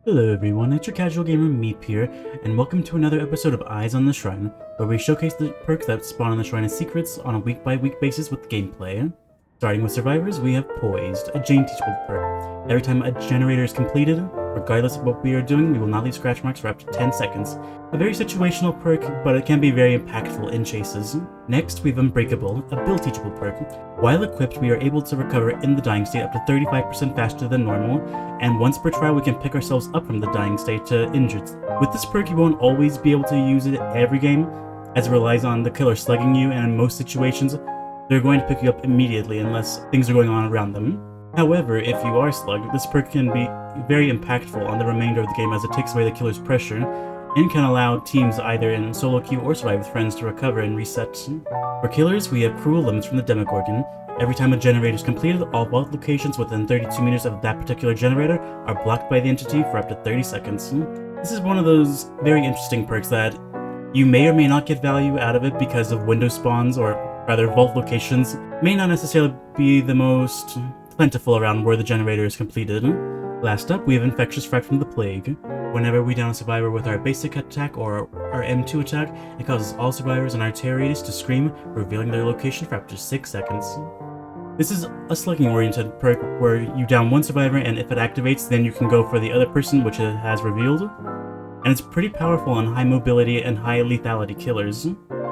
Hello everyone, it's your casual gamer Meep here, and welcome to another episode of Eyes on the Shrine, where we showcase the perks that spawn on the Shrine as secrets on a week-by-week basis with gameplay. Starting with survivors, we have Poised, a Jane teachable perk. Every time a generator is completed, regardless of what we are doing, we will not leave scratch marks for up to 10 seconds. A very situational perk, but it can be very impactful in chases. Next, we have Unbreakable, a Bill teachable perk. While equipped, we are able to recover in the dying state up to 35% faster than normal, and once per trial we can pick ourselves up from the dying state to injured. With this perk, you won't always be able to use it every game, as it relies on the killer slugging you, and in most situations, they're going to pick you up immediately unless things are going on around them. However, if you are slugged, this perk can be very impactful on the remainder of the game as it takes away the killer's pressure, and can allow teams either in solo queue or survive with friends to recover and reset. For killers, we have Cruel Limits from the Demogorgon. Every time a generator is completed, all vault locations within 32 meters of that particular generator are blocked by the entity for up to 30 seconds. This is one of those very interesting perks that you may or may not get value out of it because of window spawns, or rather vault locations may not necessarily be the most plentiful around where the generator is completed. Last up, we have Infectious Fright from the Plague. Whenever we down a survivor with our basic attack or our M2 attack, it causes all survivors in our territories to scream, revealing their location for up to 6 seconds. This is a slugging-oriented perk where you down one survivor, and if it activates, then you can go for the other person which it has revealed. And it's pretty powerful on high mobility and high lethality killers.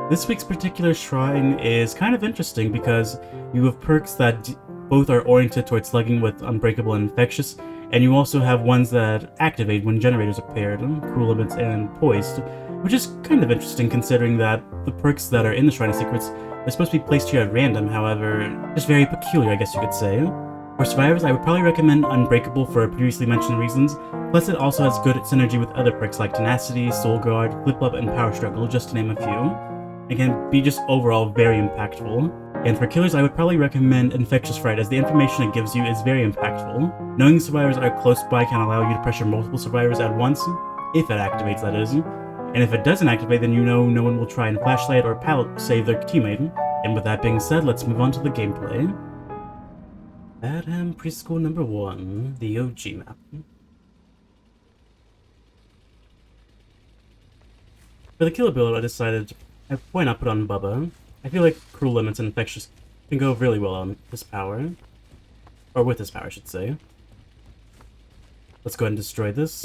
This week's particular shrine is kind of interesting because you have perks that both are oriented towards slugging with Unbreakable and Infectious, and you also have ones that activate when generators are paired, Cruel Limits and Poised, which is kind of interesting considering that the perks that are in the Shrine of Secrets are supposed to be placed here at random, however, just very peculiar, I guess you could say. For survivors, I would probably recommend Unbreakable for previously mentioned reasons, plus it also has good synergy with other perks like Tenacity, Soul Guard, Flip Flop, and Power Struggle, just to name a few. It can be just overall very impactful. And for killers, I would probably recommend Infectious Fright, as the information it gives you is very impactful. Knowing survivors are close by can allow you to pressure multiple survivors at once, if it activates, that is. And if it doesn't activate, then you know no one will try and flashlight or pallet save their teammate. And with that being said, let's move on to the gameplay. Badham Preschool number 1, the OG map. For the killer build, I decided why not put on Bubba. I feel like Cruel Limits and Infectious can go really well on this power. Or with this power, I should say. Let's go ahead and destroy this.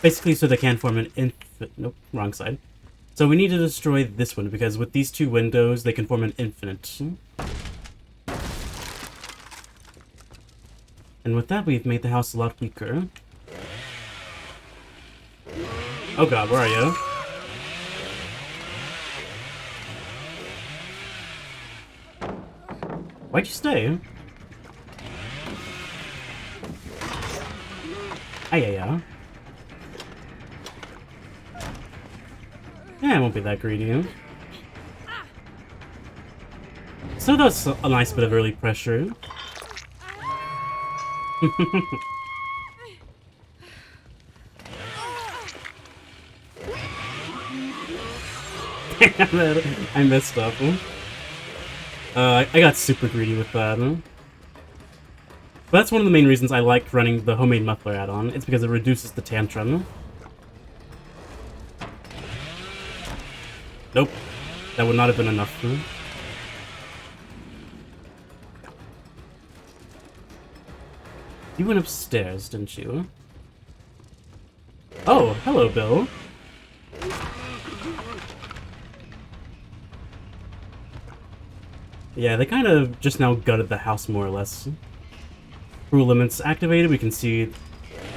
Basically, so they can form an infinite... Nope, wrong side. So we need to destroy this one, because with these two windows, they can form an infinite. And with that, we've made the house a lot weaker. Oh god, where are you? Why'd you stay? Yeah, I won't be that greedy. So that's a nice bit of early pressure. I messed up. I got super greedy with that. But that's one of the main reasons I liked running the homemade muffler add-on. It's because it reduces the tantrum. Nope. That would not have been enough. You went upstairs, didn't you? Oh, hello, Bill. Yeah, they kind of just now gutted the house, more or less. Cruel Limits activated, we can see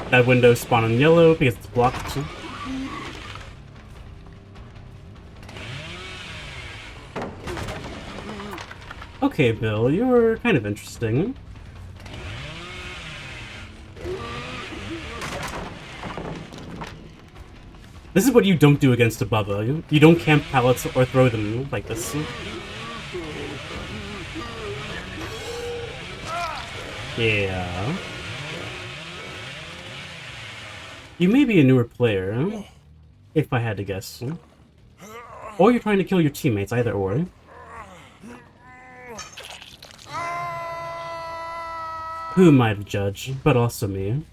that window spawn in yellow because it's blocked. Okay, Bill, you're kind of interesting. This is what you don't do against a Bubba. You don't camp pallets or throw them like this. Yeah. You may be a newer player, if I had to guess. Or you're trying to kill your teammates, either or. Who am I to judge, but also me?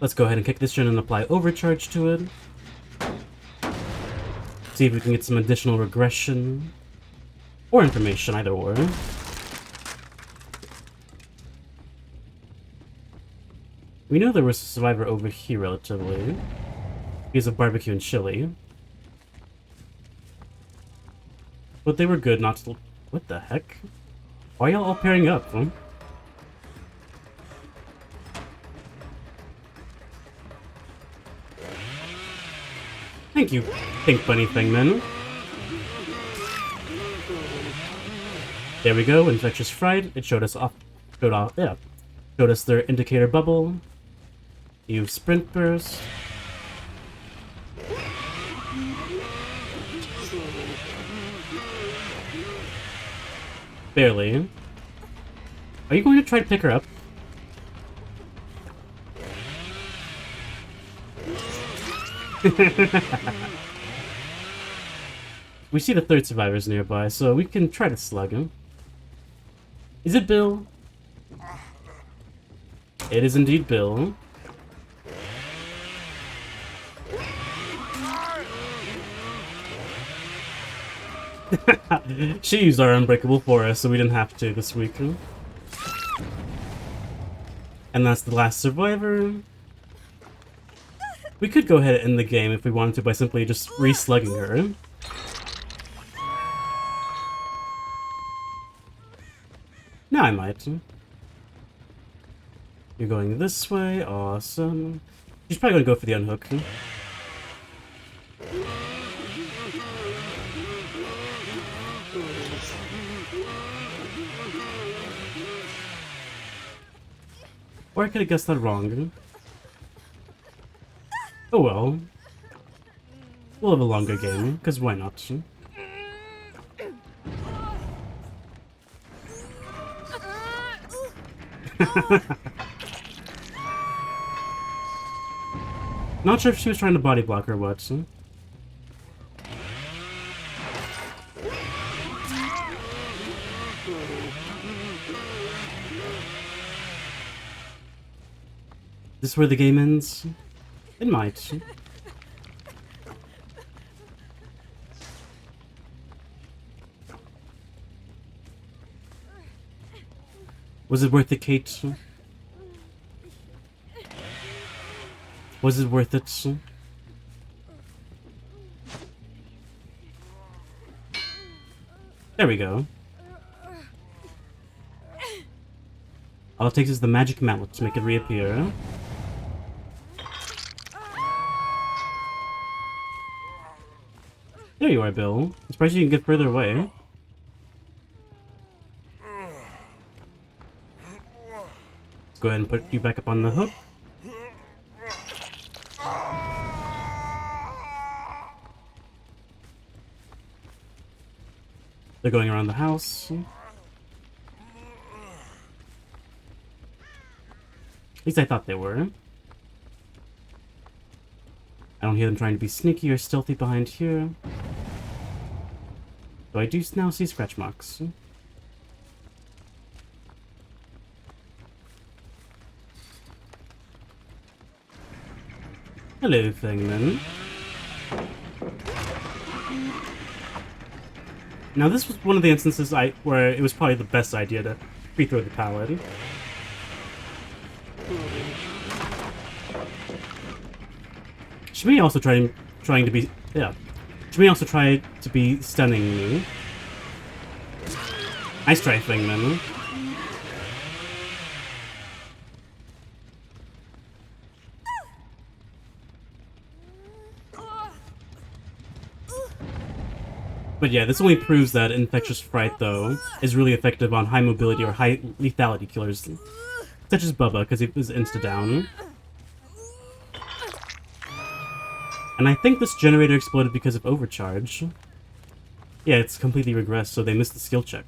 Let's go ahead and kick this gen and apply overcharge to it. See if we can get some additional regression. Or information, either or. We know there was a survivor over here relatively. Because of barbecue and chili. But they were good not to... What the heck? Why are y'all all pairing up, huh? Thank you, Pink Bunny Thingman. There we go, Infectious Fright. It showed us showed us their indicator bubble. Use Sprint Burst. Barely. Are you going to try to pick her up? We see the third survivors nearby, so we can try to slug him. Is it Bill? It is indeed Bill. She used our Unbreakable for us, so we didn't have to this week. And that's the last survivor. We could go ahead and end the game if we wanted to by simply just re-slugging her. No, I might. You're going this way, awesome. She's probably gonna go for the unhook. Or I could have guessed that wrong. Oh well. We'll have a longer game, because why not? Not sure if she was trying to body block or what. Is this where the game ends? It might. Was it worth it, Kate? Was it worth it? There we go. All it takes is the magic mallet to make it reappear. There you are, Bill. I'm surprised you can get further away. Let's go ahead and put you back up on the hook. They're going around the house. At least I thought they were. I don't hear them trying to be sneaky or stealthy behind here. Though I do now see scratch marks. Hello, Thingman. Now this was one of the instances where it was probably the best idea to free-throw the pallet. She may also trying to be She may also try to be stunning me. Nice try, Thingman. But yeah, this only proves that Infectious Fright, though, is really effective on high mobility or high lethality killers, such as Bubba, because he was insta-down. And I think this generator exploded because of overcharge. Yeah, it's completely regressed, so they missed the skill check.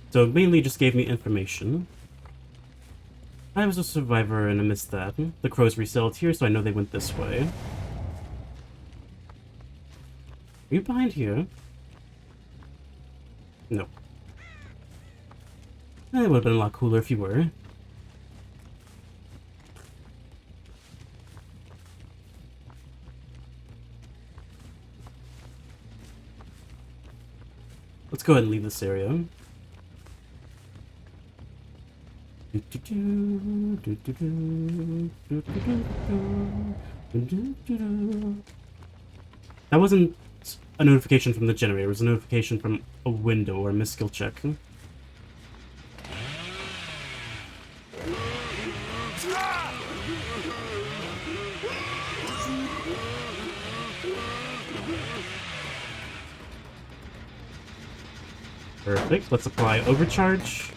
So it mainly just gave me information. I was a survivor and I missed that. The crows resettled here, so I know they went this way. Are you behind here? No. It would have been a lot cooler if you were. Let's go ahead and leave this area. That wasn't a notification from the generator, it was a notification from a window or a missed skill check. Perfect, let's apply overcharge.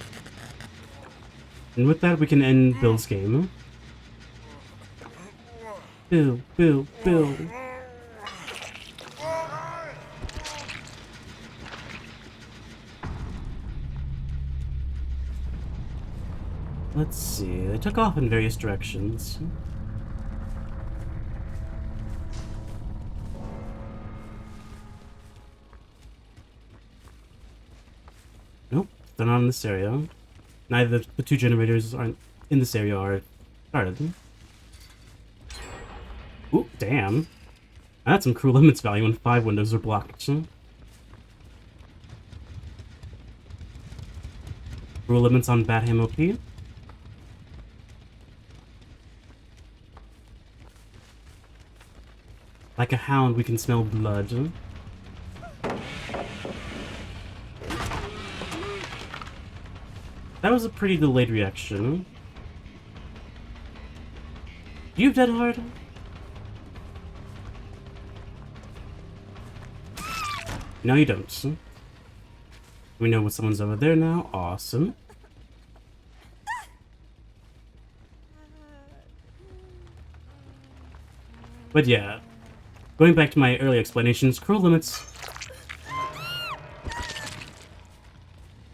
And with that, we can end Bill's game. Bill. Let's see, they took off in various directions. Nope, they're not in this area. Neither the two generators aren't in this area are started. Ooh, damn. That's some cruel limits value when 5 windows are blocked. Cruel limits on Batham OP. Like a hound, we can smell blood. That was a pretty delayed reaction. Do you have Dead Hard? No, you don't. We know what someone's over there now. Awesome. But yeah, going back to my early explanations, Cruel Limits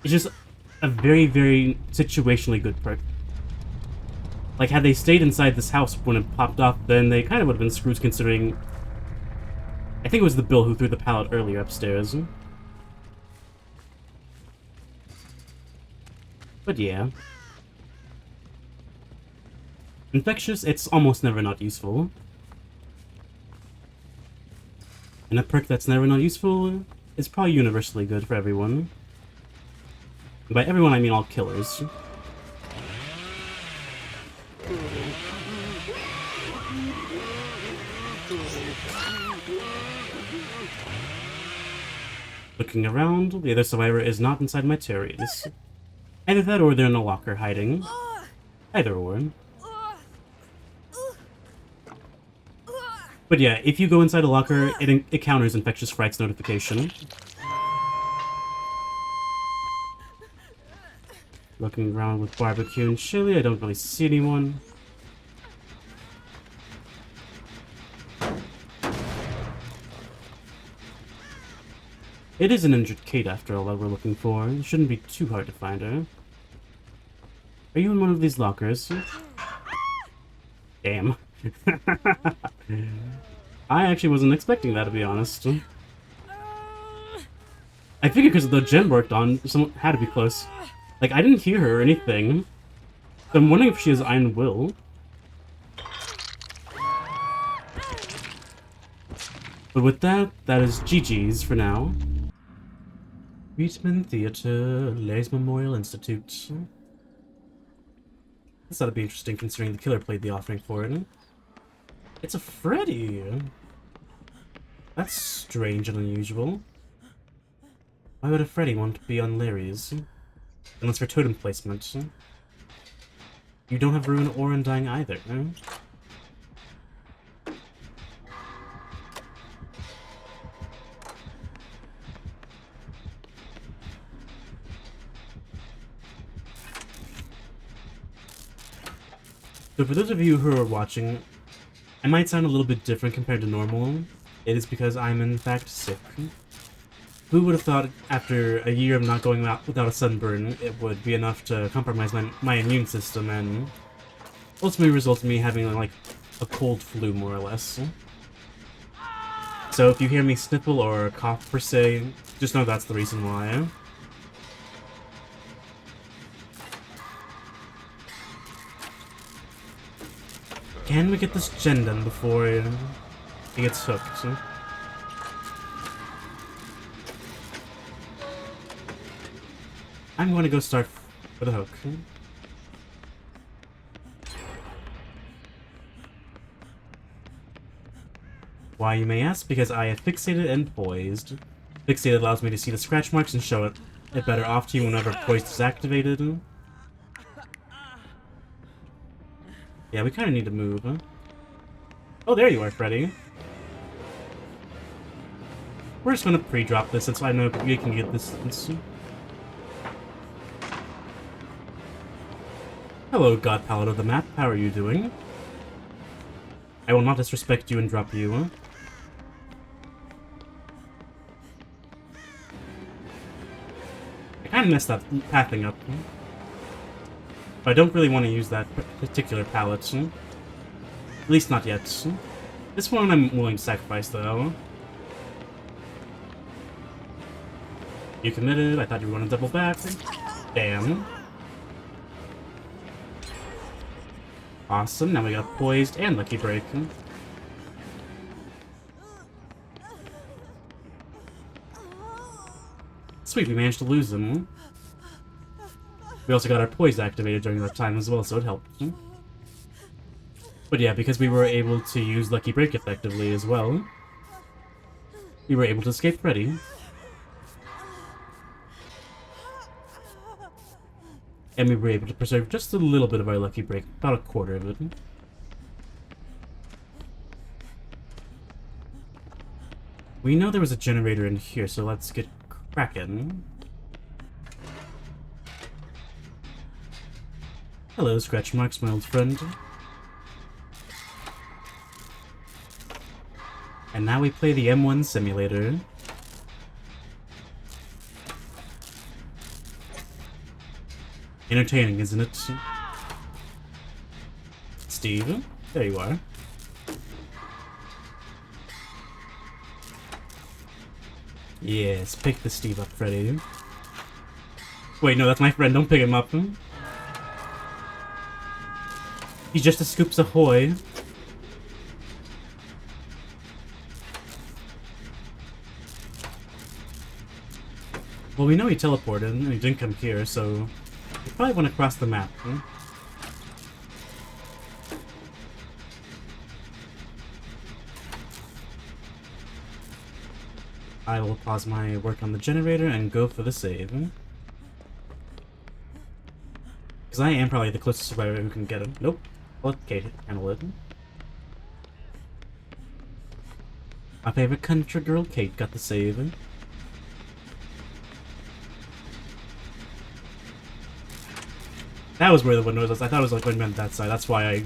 is just a very, very situationally good perk. Like, had they stayed inside this house when it popped off, then they kind of would have been screwed considering... I think it was the Bill who threw the pallet earlier upstairs. But yeah. Infectious, it's almost never not useful. And a perk that's never not useful is probably universally good for everyone. By everyone, I mean all killers. Looking around, the other survivor is not inside my terraries. Either that or they're in a locker hiding. Either or. But yeah, if you go inside a locker, it counters Infectious Fright's notification. Looking around with barbecue and chili, I don't really see anyone. It is an injured Kate, after all, that we're looking for. It shouldn't be too hard to find her. Are you in one of these lockers? Damn. I actually wasn't expecting that, to be honest. I figured because the gen worked on, someone had to be close. Like, I didn't hear her or anything. So I'm wondering if she has Iron Will. But with that, that is GG's for now. Reitman Theatre, Les Memorial Institute. This ought to be interesting considering the killer played the offering for it. It's a Freddy! That's strange and unusual. Why would a Freddy want to be on Larry's? Unless for totem placement. You don't have Ruin or Undying either, no? So for those of you who are watching, I might sound a little bit different compared to normal. It is because I'm in fact sick. Who would have thought after a year of not going out without a sunburn, it would be enough to compromise my immune system and ultimately result in me having like a cold flu more or less. So if you hear me sniffle or cough per se, just know that's the reason why. Can we get this gen done before he gets hooked? I'm going to go start with a hook. Why, you may ask? Because I have fixated and poised. Fixated allows me to see the scratch marks and show it better off to you whenever poised is activated. Yeah, we kind of need to move, huh? Oh, there you are, Freddy. We're just gonna pre-drop this since I know we can get this. Hello, God Palette of the map. How are you doing? I will not disrespect you and drop you, huh? I kind of messed that pathing up. Huh? But I don't really want to use that particular palette. Huh? At least not yet. Huh? This one I'm willing to sacrifice, though. You committed. I thought you were going to double back. Damn. Awesome. Now we got poised and lucky break. Sweet, we managed to lose them. We also got our poise activated during that time as well, so it helped. But yeah, because we were able to use lucky break effectively as well, we were able to escape Freddy. And we were able to preserve just a little bit of our lucky break, about a quarter of it. We know there was a generator in here, so let's get cracking. Hello, Scratch Marks, my old friend. And now we play the M1 simulator. Entertaining, isn't it? Steve, there you are. Yes, pick the Steve up, Freddy. Wait, no, that's my friend. Don't pick him up. He's just a Scoops Ahoy. Well, we know he teleported, and he didn't come here, so we probably want to cross the map. I will pause my work on the generator and go for the save. Because I am probably the closest survivor who can get him. Nope. I'll let Kate handle it. My favorite country girl, Kate, got the save. That was where the window was. I thought it was like going on that side. That's why I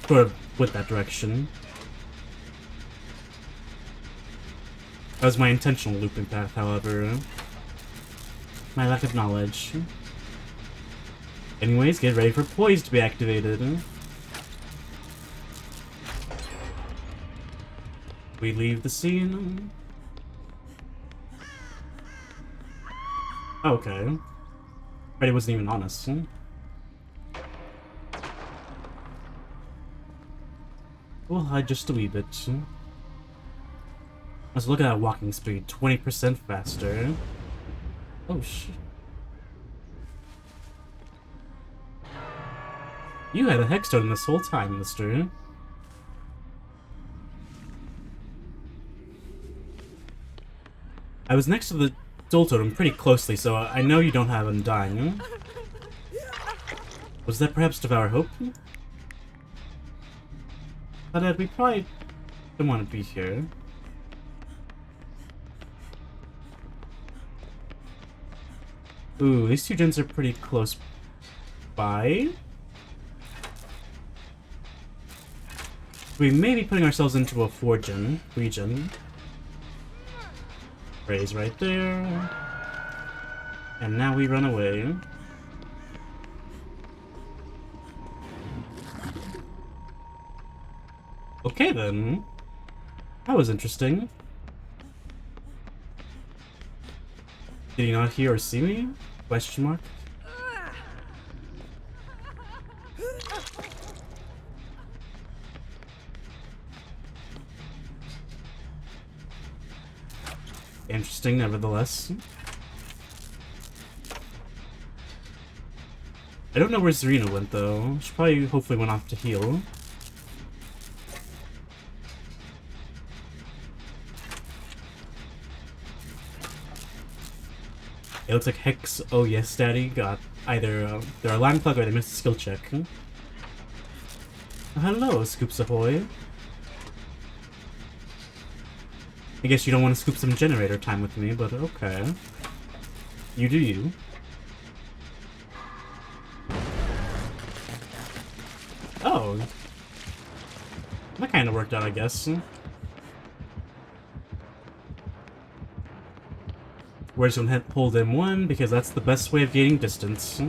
sort of went that direction. That was my intentional looping path, however. My lack of knowledge. Anyways, get ready for poise to be activated. We leave the scene. Okay. Freddy wasn't even on us. We'll hide just a wee bit. Let's look at that walking speed. 20% faster. Oh, shit. You had a hexstone this whole time, mister. I was next to the Soul Totem pretty closely, so I know you don't have Undying. Was that perhaps Devour Hope? But we probably don't want to be here. Ooh, these two gens are pretty close by. We may be putting ourselves into a 4-gen region. Raise right there. And now we run away. Okay then. That was interesting. Did he not hear or see me? Question mark? Interesting, nevertheless. I don't know where Serena went, though. She probably, hopefully, went off to heal. It looks like Hex, oh yes, Daddy, got either their alarm clock or they missed a skill check. Oh, hello, Scoops Ahoy. I guess you don't want to scoop some generator time with me, but okay. You do you. Oh. That kind of worked out, I guess. We're just gonna hold M1 because that's the best way of gaining distance.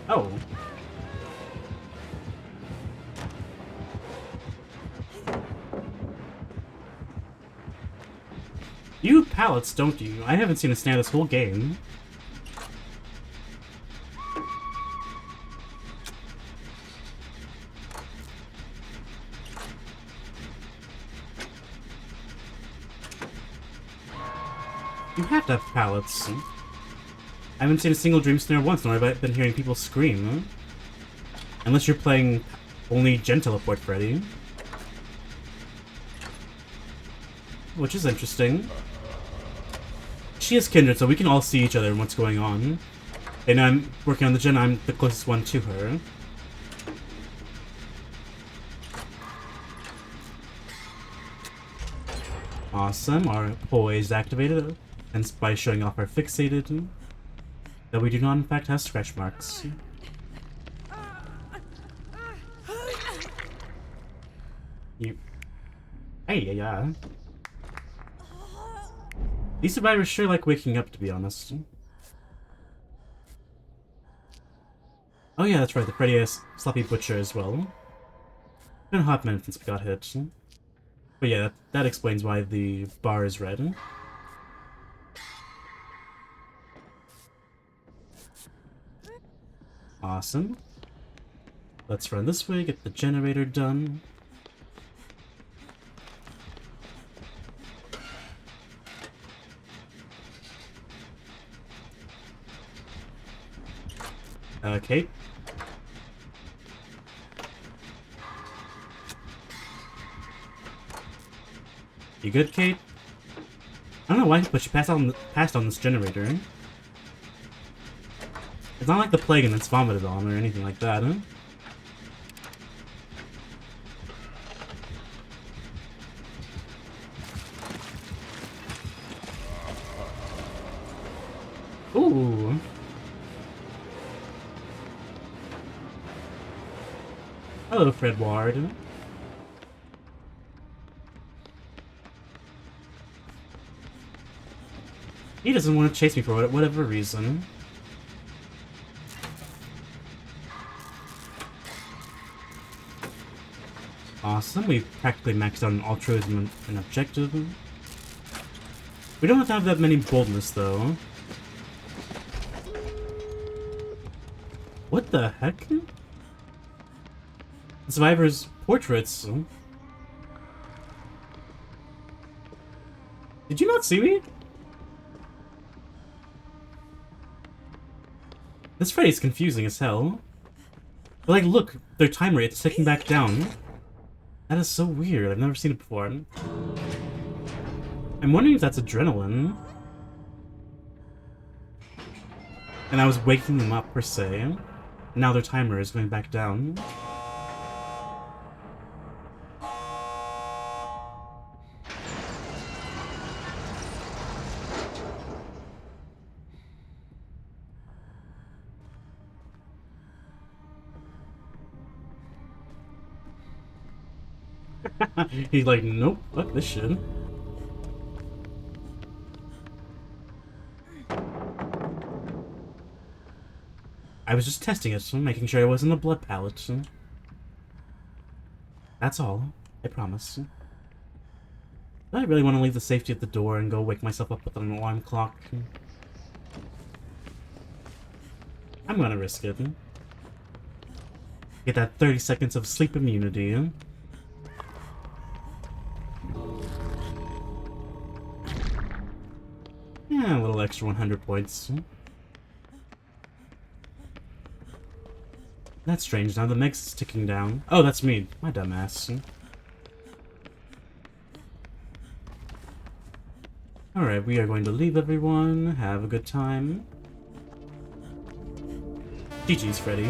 Oh. You pallets, don't you? I haven't seen a stand this whole game. You have to have pallets. I haven't seen a single dream snare once, nor have I been hearing people scream. Unless you're playing only Gen Teleport Freddy. Which is interesting. She is kindred, so we can all see each other and what's going on. And I'm working on the gen, I'm the closest one to her. Awesome, our poise activated, and by showing off our fixated, that we do not in fact have scratch marks. You... Hey, yeah. These survivors sure like waking up, to be honest. Oh yeah, that's right, the Freddy has Sloppy Butcher as well. It's been a hot minute since we got hit. But yeah, that explains why the bar is red. Awesome. Let's run this way, get the generator done. Okay. You good, Kate? I don't know why, but she passed on this generator. It's not like the plague and it's vomited on or anything like that, huh? Ooh. Hello, Fred Ward. He doesn't want to chase me for whatever reason. Awesome, we've practically maxed out an altruism and objective. We don't have to have that many boldness, though. What the heck? The survivors' portraits. Did you not see me? This Freddy's confusing as hell. But like, look, their time rate is ticking back down. That is so weird. I've never seen it before. I'm wondering if that's adrenaline. And I was waking them up, per se. Now their timer is going back down. He's like, nope, fuck this shit. I was just testing it, making sure it wasn't a blood pallet. That's all, I promise. I really want to leave the safety at the door and go wake myself up with an alarm clock. I'm gonna risk it. Get that 30 seconds of sleep immunity. Yeah, a little extra 100 points. That's strange, now the Meg's is ticking down. Oh, that's me. My dumbass. Alright, we are going to leave everyone. Have a good time. GG's, Freddy.